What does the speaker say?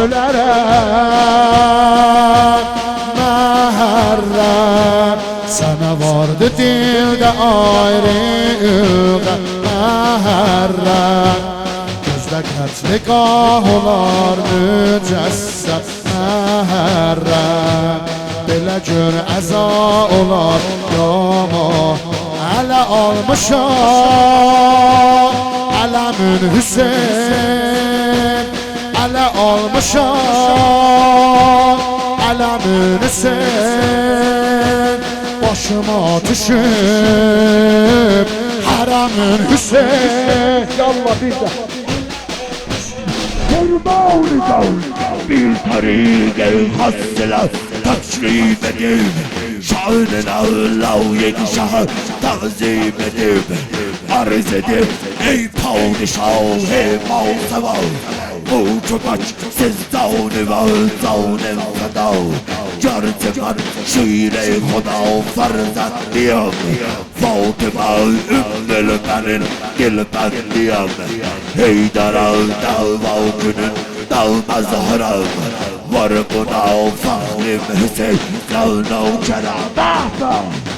ölərəm məhərrəm. Sənə vardı dildə ayrı məhərrəm. Gözdə qətliqah olar mücəssəm məhərrəm. Belə gör əza olar yama ələ almışam Ələmün Hüseyin ələ almışam Ələmün Hüseyin başıma düşüb Hərəmin Hüseyin Yallah bir de Kurban-ı gavl bir tariq-i hasıla takrib edib Şanına lavye-i şahı tazim edib Arz edib ey padişah-ı mavseval Bu köpek siz zavn-ı zavn-ı feda Gerçekten şiir-i Huda farzandiyim Fatıma Ümmül Benin dilbendiyim Heydar'a dava günün dalmaz haram Var buna Fahrim Hüseyin Navkerem